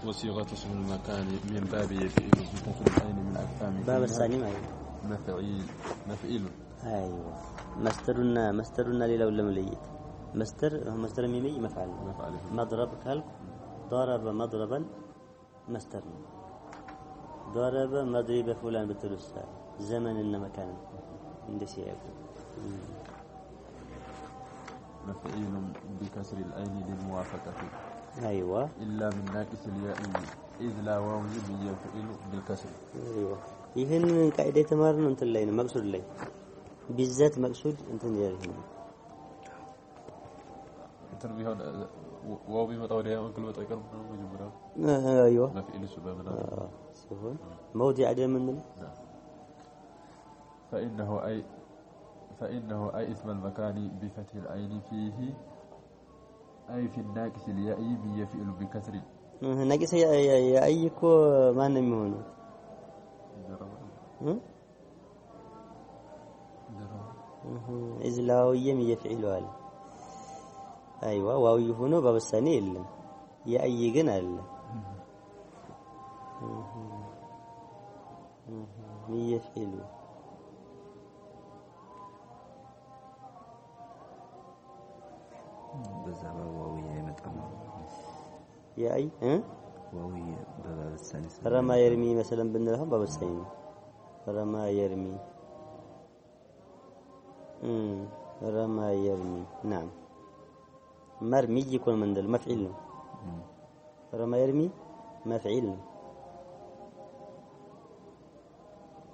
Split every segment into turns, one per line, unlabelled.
وصيغة اسم المكان من باب يفعل بكسر العين من أقسام
باب الثاني ما
مفعيل
أيوة مسترنا ليلة ولا مليت مستر ميمي مفعل مضرب كلب ضرب مضربا مسترنا ضرب مضرب فلان بالثلث زمن إن مكان عند سياق
مفعيل بكسر العين للموافقة
أيوة
إلا من ناقص الياء إذ لا واو يفعل بالكسر
أيوة يهن قاعدة تمارن أنت اللين مقصود اللين بالذات مقصود أنت نيره
تربيه واو بمطورها وكل مطور مجبرة
أيوة
مفعيل سبابنا
سبحان موضع عدم من
فإنه أي اسم المكان بفتح العين فيه أي في الناقص الياء يفعل بكسر
ناقص يا أيكو ما نمونه إذ لا يفعل هذا أيوة واو يفونه باب الثاني إلا يا أي جنا إلا يفعل
بزعما واوية متأمل
يا أي
واوية باب الثاني
رمى يرمي مثلا بنلهم باب الثاني رمى يرمي رمى يرمي نعم مرمي يكون من ذل مفعول رمى يرمي مفعول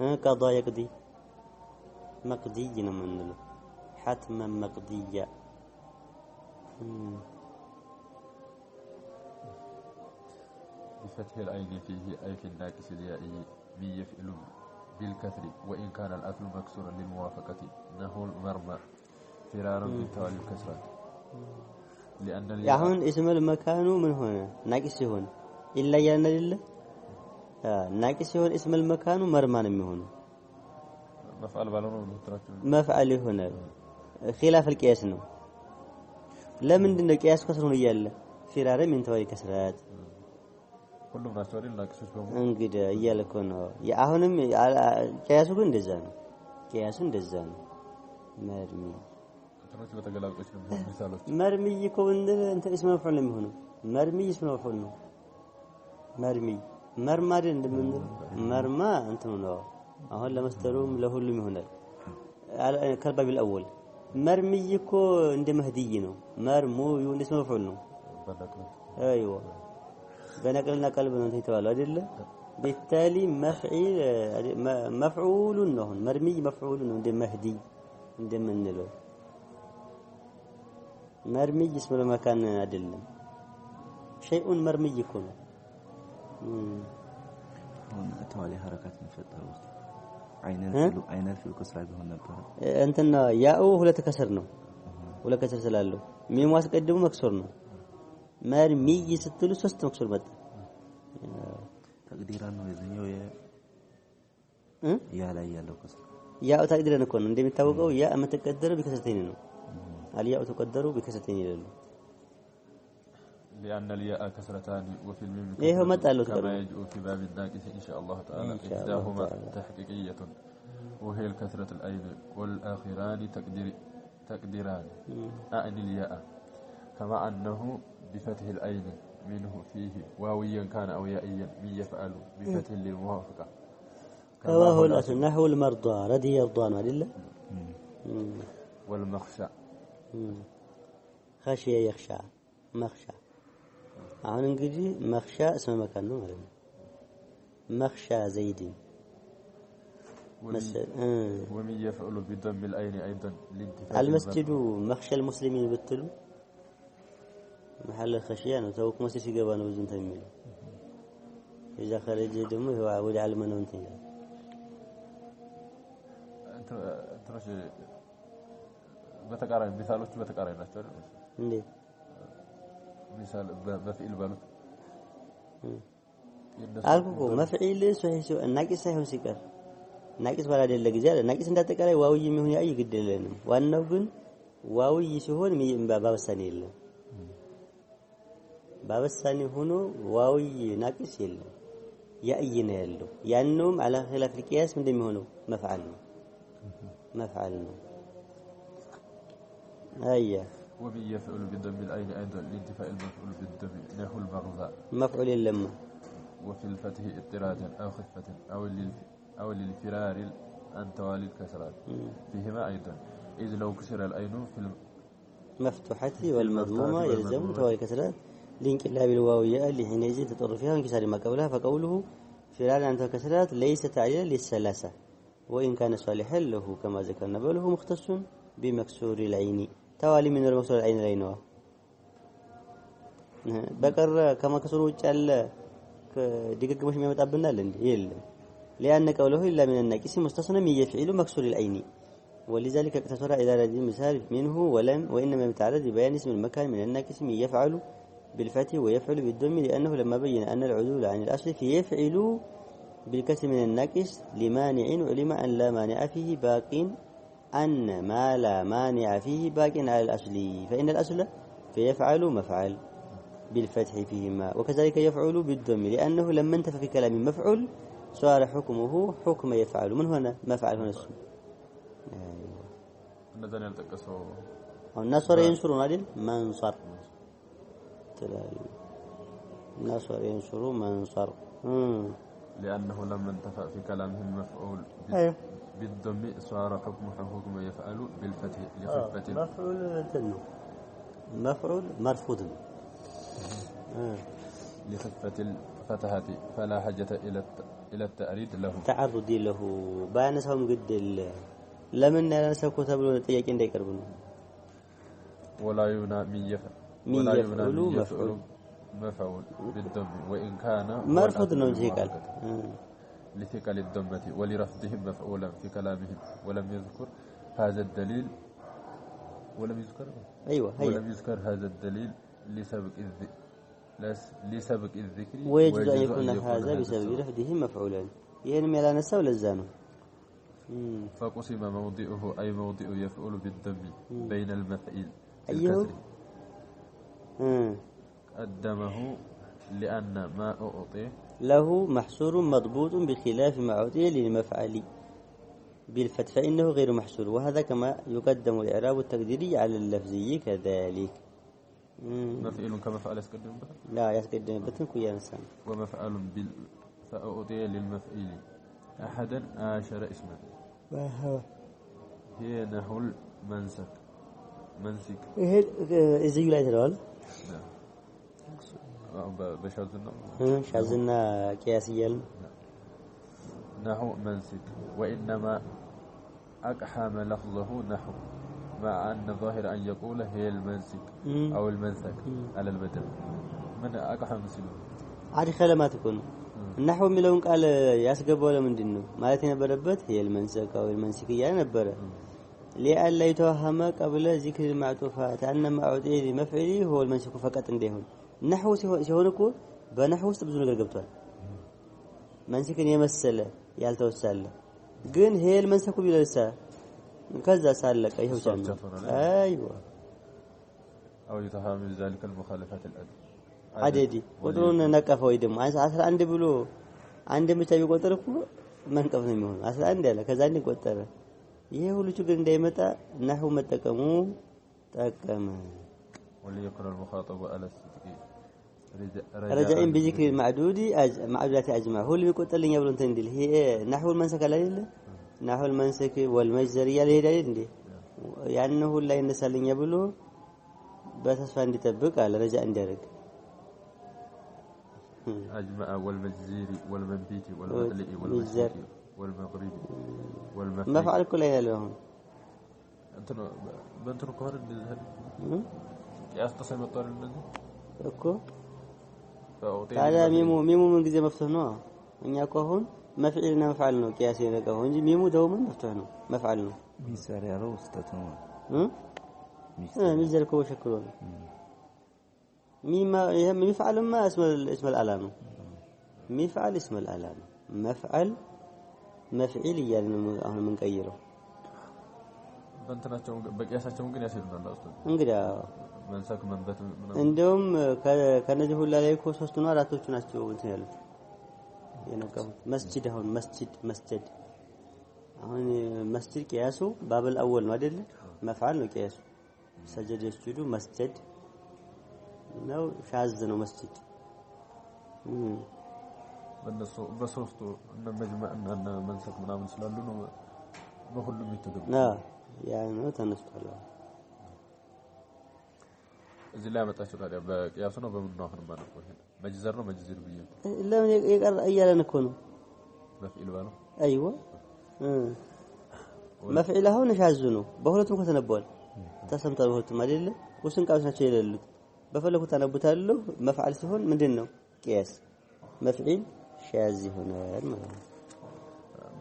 قضى يقضي مقضي من ذل حتما مقضية
بفتح العين فيه أي في الناقص الياء يفعل بالكسر وإن كان الأصل مكسورا للموافقة نحو المرمى فرارا من توالي الكسرات لأن
يهون اسم المكان من هنا ناقص هون إلا يانا لله ناقص هون اسم المكان مرمان من هنا مفعل هنا خلاف القياس نو لمن دين القياس كسرون يالا فرارا من توالي الكسرات
كلهم ناسوري ناقص بهم
እንግዲህ እያልኩ ነው አሁንም ቂያሱ ግን እንደዛ ነው መርሚ
ትሮች በተገላብጦች ነው ሚሳሎች
መርሚ ይኮን እንተ እስመ መፍዑል ነው የሚሆነው መርሚ እስመ መፍዑል ነው መርሚ መርማድ እንደምንል መርማ እንትኑ ነው አሁን ለመስተሩም ለሁሉም ይሆናል ከልባብ الأول መርሚ ይኮ እንደ መህዲይ ነው መርሙ ይሁን እስመ መፍዑል ነው ايوه بنقلنا قلبنا انت يتوالى አይደለ بالتالي مفعول ነው مرمي مفعول ነው እንደ መህዲ እንደምንለው مرمي اسم المكان አይደለም شيء مرمي يكون
هنا توالي حركات مفطره عين الفيل كسر ቢሆን ነበር
እንትና ያው ሁለት ከሰር ነው ሁለት ከሰር ስላለው ሚሙ አስቀድሞ መክሰር ነው مرمي ስትሉ ሶስት መክሰር መጣ
ተቅዲራ ነው የዘኛው ያ ላይ ያለው ከሰር
ያው ተቅዲራን እኮ ነው እንደሚታወቀው ያ መተቀደረ በከሰተኝ ነው አልያው ተቀደሩ በከሰተኝ ይላሉ
لأن الياء كسرتان وفي الميم
ايه مطالو
كما يجء في باب الناقص إن شاء الله تعالى إحداهما تحقيقية وهي الكسرة الأين والآخران تقديران أعني الياء كما أنه بفتح العين منه فيه واويا كان أو يائيا من يفعل بفتح للموافقة
كما هو الأصل نحو المرضى رضي يرضى ما لله
والمخشى
خشية يخشى مخشى አሁን እንግዲህ መخሻ اسم مكان ነው ማለት ነው መخሻ زيد
ومن يفعل بضم العين أيضا
المسجد مخشى المسلمين بتلو محل الخشية ነው ተውክ መስጂድ ሲገባ ነው ብዙ እንትን የሚለው እዛ خرج ደግሞ ወደ ዓለም ነው እንትን ይላል
ትንሽ በተቃራኒ ሚሳሎቹ በተቃራኒ ናቸው አይደል
እንዴ
ሚሳል በፊል ባሉት
አልኩ መፍዒል ሶሂህ ናቂስ ሳይሆን ሲቀር ናቂስ ባላ አይደለ ጊዜ አለ ናቂስ እንዳጠቃላይ ዋውይ የሚሆን ያይ ግድለንም ዋናው ግን ዋውይ ሲሆን ባበሳኔ የለም بابساني هنا واوي ناقص يلا يأينا يلو يانهم على خلاف القياس من دم هنا مفعلنا أيه
ومن يفعل بالضم العين أيضا لانتفاء المفعول بالضم نحو البغضاء
مفعول لما
وفي الفتح اضطرادا أو خفة أو للفرار عن توالي الكسرات فيهما أيضا إذ لو كسر العين في
مفتوحة والمضمومة يلزم توالي الكسرات لانقلاب الواوية لحينئذ تطرفها وانكسار ما قبلها فقوله فرار عن الكسرات ليس تعليلا للثلاثة وإن كان صالحا له كما ذكرنا بله مختص بمكسور العين توالي من المكسور العين لينوا بكر كما كسروا جعل دقق مش يمطابنا يلا لأن قوله إلا من الناقص مستثنى من يفعل مكسور العين ولذلك اقتصر إلى هذه المثال منه وإنما يتعرض ببيان اسم المكان من الناقص من يفعل بالفتح ويفعل بالضم لأنه لما بين أن العدول عن الأصل في يفعل بالكسر من الناقص لمانع علم أن لا مانع فيه باق أن ما لا مانع فيه باق على الأصل فإن الأصل فيفعل مفعل بالفتح فيهما وكذلك يفعل بالضم لأنه لما انتفى في كلام مفعول صار حكمه حكم يفعل من هنا مفعل هنا السم أيوة
النذان يلتقصوا
النصر ينصرون عدل منصر النصر ينصر منصر
لأنه لما انتفى في كلامه المفعول بالضم صار حكمه حكم يفعل بالفتح لخفة
مفعول مرفوض
لخفة الفتحة فلا حاجة إلى التأريد له
تعرضي له بانسهم قد لمن نسوا كتبوا تيجين ده يقربون
ولا يمنع من يفعل مفعول بالضم وإن كان
مرفوض نوجه قال
لثقل الضمة ولرفضهم مفعولا في كلامهم ولم يذكر هذا الدليل ولم يذكر هذا الدليل لسبق الذكر
ويجوز أن يكون هذا بسبب رفضهم مفعولا يعني ملا نسوا للزانو
فقسم موضعه أي موضع يفعل بالضم بين المفعيل
أيوه
قدمه لأن ما أعطي
له محصور مضبوط بخلاف ما أعطي للمفعل بالفتح فإنه غير محصور وهذا كما يقدم الإعراب التقديري على اللفظي كذلك
مفعل كمفعل يسقدم به
لا يسقدم بتن كويا نسان
ومفعل فأعطي للمفعيل أحدا عشر اسما هي نحو المنسك
إزاي لا يترول شازنا قياسيا
نحو منسك وإنما أقحم لفظه نحو مع أن ظاهر أن يقول هي المنسك أو المنسك على البدل من أقحم سنه
عادي خلا ما تكون النحو ملون قال ياسقب ولا من دينه مالتي نبربت هي المنسك أو المنسكية نبره لأن لا يتوهم قبل ذكر المعطوفات أن ما أعطيه لمفعله هو المنسك فقط عندهم النحو سيهونكو بنحو استبزو نقر قبطوال منسكن يمثل يالتوسال ግን هي المنسك بيلسا كذا سالك ايوه ايوه
او يتحامل ذلك المخالفات الادب
عددي ቁጥሩን ነቀፈው ይደም 11 ብሎ አንድ ብቻ ቢቆጠር እኮ መንቀፍ ነው የሚሆነው 11 ያለ ከዛ እንደ ቆጠረ ይሄ ሁሉ ችግር እንዳይመጣ ነህው መጠቀሙ ጠቀመ
وليكن المخاطب على الصدق
رجعين بذكر المعدود معدودات اجمع هو اللي بيقطلኝ ብሎ እንትን እንዲል ይሄ نحو المنسك አይደለ نحو المنسك والمجزريه ላይ አይደል እንዴ ያን ሁሉ ላይ እነሳልኝ ብሎ በተስፋ እንዲጠብቅ አለ ረጃ እንዲያደርግ
اجمع والمجزير والمنبيت والمطلع والمجزر والمغرب والمفعل
مفعل كل يلهم
انتو بنتو كور بالهل ياستصم الطور النزل
እኮ ታዲያ ሚሙ ምን ጊዜ መፍትህ ነው እኛ እኮ አሁን መፍዒልና መፍዓል ነው ቂያስ የነቀው እንጂ ሚሙ ደውመን መፍትህ ነው መፍዓል ነው
ሚሰር ያለው ስተት ነው
ሚዘር እኮ ሸክሎ ነው ሚማ ይሄ ሚፍዓልማ اسم الالام ሚፍዓል اسم الالام መፍዓል መፍዒል እያልን አሁን ምን ቀይረው
በእንትናቸው በቂያሳቸው ግን ያስይሉናል አስተው
እንግዲህ
መንሰክ መንበት
እንደውም ከነዚህ ሁላ ላይ እኮ ሶስቱ ነው አራቶቹ ናቸው እንትን ያሉት የነቀፉት። መስጂድ አሁን መስጂድ አሁን መስጂድ ቂያሱ ባብል አወል ነው አይደል? መፍዓል ነው ቂያሱ። ሰጀደ ይስጁዱ መስጂድ ነው ሻዝ ነው መስጂድ።
በነሱ በሶስቱ እነ መጅመዕ እና መንሰክ ምናምን ስላሉ ነው በሁሉም ይተገቡ።
ያ ነው ተነስቷል።
እዚህ ላይ አመጣቸው ታዲያ በቂያሱ ነው በምን ነው አሁን ማለት ነው? መጅዘር ነው መጅዝር ብዬ
ለምን የቀር እያለን እኮ ነው
መፍዒል ባለው
አይዋ መፍዒል አሁን ሻዙ ነው። በሁለቱም ከተነበዋል ተሰምቷል። በሁለቱም አይደለ? ውስን ቃሎች ናቸው የሌሉት። በፈለኩት አነቡታለሁ። መፍዓል ሲሆን ምንድነው ቂያስ መፍዒል ሻዝ ይሆናል ማለት ነው።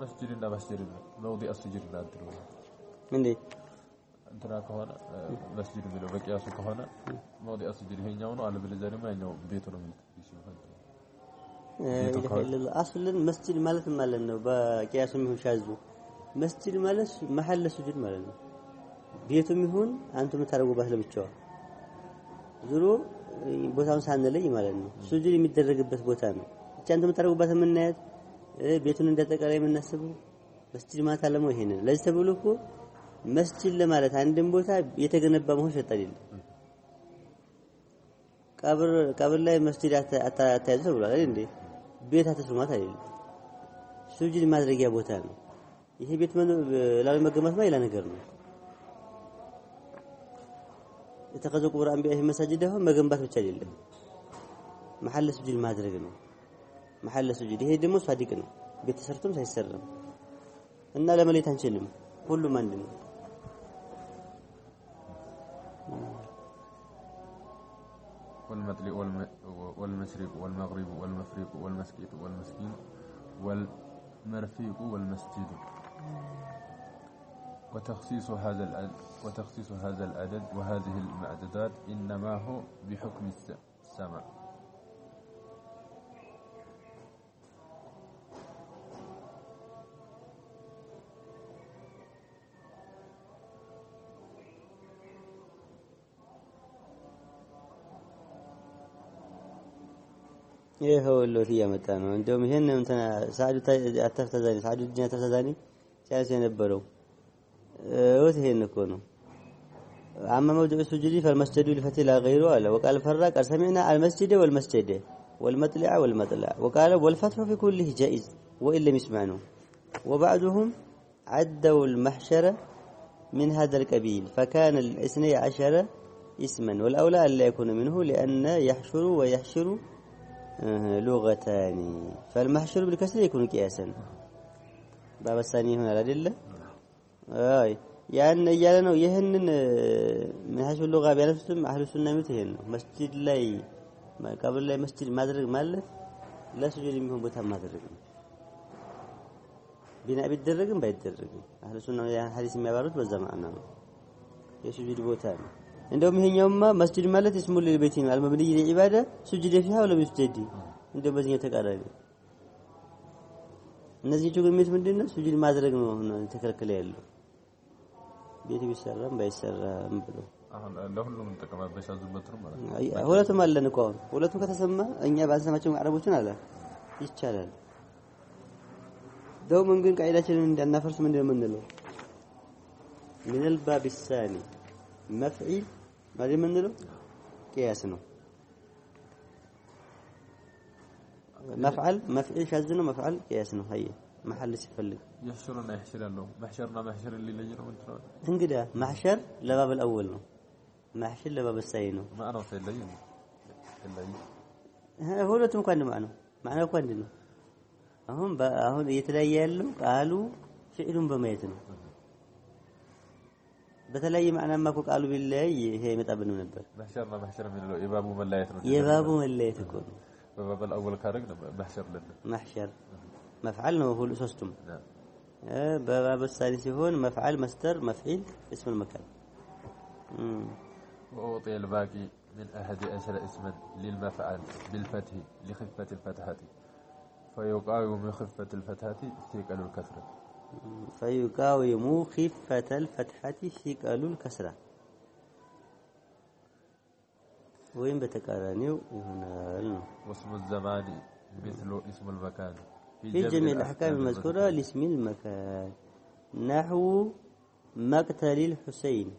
መስጂድና መስጂድ ነው መውዲዕ السجود አድርጎ
እንዴ
እንትና ከሆነ መስጂድ የሚለው በቂያሱ ከሆነ መውዲዕ السجود ይሄኛው ነው። አለበለዚያ ደግሞ ያኛው ቤቱ ነው የሚል
አስልን መስጂድ ማለት ማለት ነው። በቂያሱም ይሁን ሻዙ መስጂድ ማለት መሐል السجود ማለት ነው። ቤቱም ይሁን አንተ የምታደርጉባት ለብቻዋ ዙሮ ቦታውን ሳንለይ ማለት ነው። ሱጁድ የሚደረግበት ቦታ ነው። እቺ አንተ የምታደርጉባት የምናያት ቤቱን እንደጠቀላይ የምናስበው መስጂድ ማለት አለሞ ይሄን ለዚህ ተብሎ እኮ መስጂድ ለማለት አንድም ቦታ የተገነባ መሆን ሸርጥ አይደለም። ቀብር ላይ መስጂድ አታያዙ ብሏል አይደል እንዴ? ቤት አትስሩማት አይደለም። ሱጁድ ማድረጊያ ቦታ ነው። ይሄ ቤት ላለ መገማት ነው ሌላ ነገር ነው። የተቀዘቁ ቁርአን አንቢያ መስጂድ አሁን መገንባት ብቻ አይደለም መሐል ሱጁድ ማድረግ ነው። መሐል ሱጁድ ይሄ ደግሞ ሷዲቅ ነው። ቤት ተሰርቶም ሳይሰራም እና ለመሌት አንችልም። ሁሉም አንድ ነው።
والمطلع والمشرق والمغرب والمفرق والمسكيت والمسكين والمرفيق والمسجد وتخصيص هذا العدد وهذه المعدودات إنما هو بحكم السماء.
ይሄውልህ እያመጣ ነው። እንደውም ይሄን እንትና ሳዱ አተፍተዛኒ ሳዱ ዲና ተፈዛኒ ሲያስ የነበረው ይሄን እኮ ነው። አማ መውዱዕ السجود فالمسجد لفتح لا غيره قال وقال فرق سمعنا المسجد والمسجد والمطلع والمطلع وقال والفتح في كله جائز وإن لم يسمعنه وبعضهم عدوا المحشر من هذا القبيل فكان الاثني عشر اسما والأولى أن لا يكون منه لأن يحشر ويحشر لغتان فالمحشر بالكسر يكون قياسا باب الثاني هنا الأدلة ያን እያለ ነው። ይሄንን ምን ሐሽው ሉጋ ቢያነሱም አህሉ ሱና ይሄን ነው። መስጂድ ላይ ቀብር ላይ መስጂድ ማድረግ ማለት ለሱጁድ የሚሆን ቦታ ማድረግ ነው። ቢና ቢደረግም ባይደረግም አህሉ ሱና ያን ሐዲስ የሚያባሩት በዛ ማዕና ነው። የሱጁድ ቦታ ነው። እንደውም ይሄኛውማ መስጂድ ማለት እስሙ ለቤት ነው። አልመብኒ ለኢባዳ ሱጁድ ፊሃ ወለ መስጂድ እንደው በዚህ ተቃራኒ እነዚህ ጁግሚት ምንድነው ሱጁድ ማድረግ ነው ተከልክለ ያለው ቤት ቢሰራም ባይሰራም ብሎ
አሁን ለሁሉም ተቀማበሻ ዝበትሩ ማለት ነው።
ሁለቱም አለን እኮ አሁን ሁለቱም ከተሰማ እኛ ባንሰማቸው አረቦችን አለ ይቻላል። ደው ምን ግን ቃይዳችንን እንዳናፈርስ ምንድነው የምንለው? من الباب الثاني مفعيل ما ምንለው قياس ነው። مفعل شاذ ነው مفعل قياس ነው። هي محل ሲፈልግ
يحشرنا يحشرنا محشرنا محشر اللي لجنه انت
እንግዳ محشر ለባብ الاول ነው محشر ለባብ الثاني ነው።
ما انا في الليل
ሁለቱም እንኳን ማዕናው እንኳን ነው። አሁን እየተለያየ ያለው ቃሉ ፍዕሉን በማየት ነው። በተለያየ ማዕናማ እኮ ቃሉ ቢለያይ ይሄ ይመጣብንም ነበር።
محشرنا محشر من የባቡ መለያየት ነው።
የባቡ መለያየት እኮ ነው።
በባብ الاول ካረግ محشر ለነ
محشر مفعل ነው ሁሉ ሶስቱም በባብ الثاني ሲሆን مفعل مصدر مفعيل اسم المكان.
وأعطي الباقي من 11 اسما للمفعل بالفتح لخفة الفتحة فيقاوم خفة الفتحة ثقل الكسرة.
فيقاوم خفة الفتحة ثقل الكسرة. وين بتقارنيو يهونال ነው
واسم الزمان مثل اسم المكان
في جميع الأحكام المذكورة لاسم المكان نحو مقتل الحسين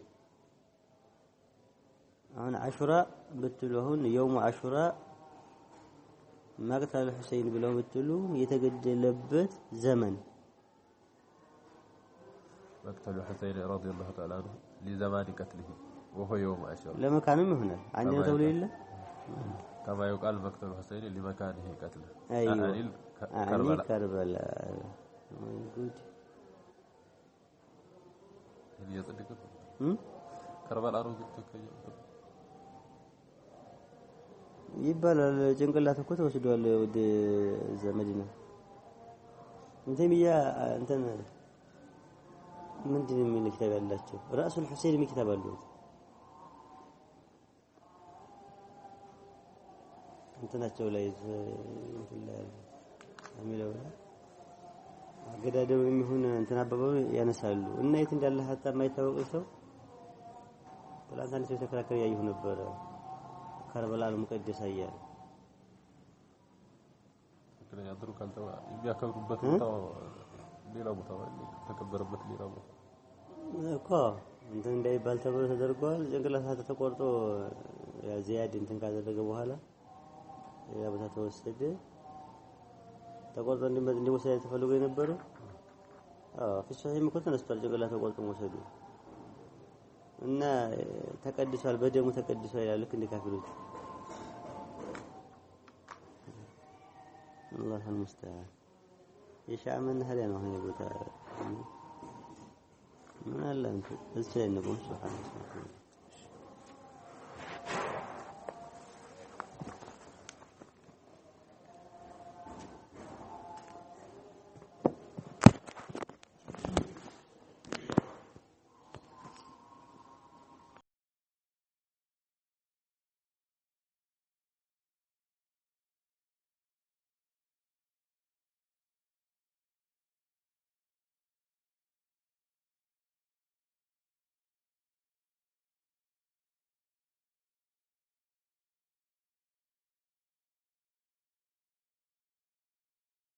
هون عاشوراء بتلوهن يوم عاشوراء مقتل الحسين بلو بتلو يتجدلبت زمن
مقتل الحسين رضي الله تعالى عنه لزمان قتله وهو يوم عاشوراء
لما كانوا هنا عندنا تولي الله
كما يقال مقتل الحسين لمكانه قتله
أيوة كربلاء موجود
اللي يصدق كربلاء
ይባላል ጭንቅላት እኮ ተወስዷል ወደ ዘመድና እንተሚያ እንተን ምንድነው የሚል ክታብ ያላቸው ራሱል ሁሴን የሚል ክታብ አለው እንትናቸው ላይ አሚለው አገዳደው የሚሆን እንትን አባባው ያነሳሉ እና የት እንዳለ ሀታ የማይታወቅ ሰው ወላንታን ሰው ተከራከረ ያየው ነበር كربلاء المقدسة أيام.
كنا يدرو كالتوا يبيعكوا ربطة ليرة متوى تكبر ربط ليرة متوى.
كا أنتن داي بالتبر تدرقوال جنگلا ساعة تقولتو يا زياد أنتن كذا تجيبوا هلا يا بس هتوسيد تقولتو إني مسألة تفعلوا نبرو في الصحيح ممكن نستر جنگلا تقولتو مسألة እና ተቀድሷል በደሙ ተቀድሷል ይላል ልክ እንደ ካፊሮች الله المستعان يشعمن هذا ما هي بوتا من الله انت تسجل نقول سبحان الله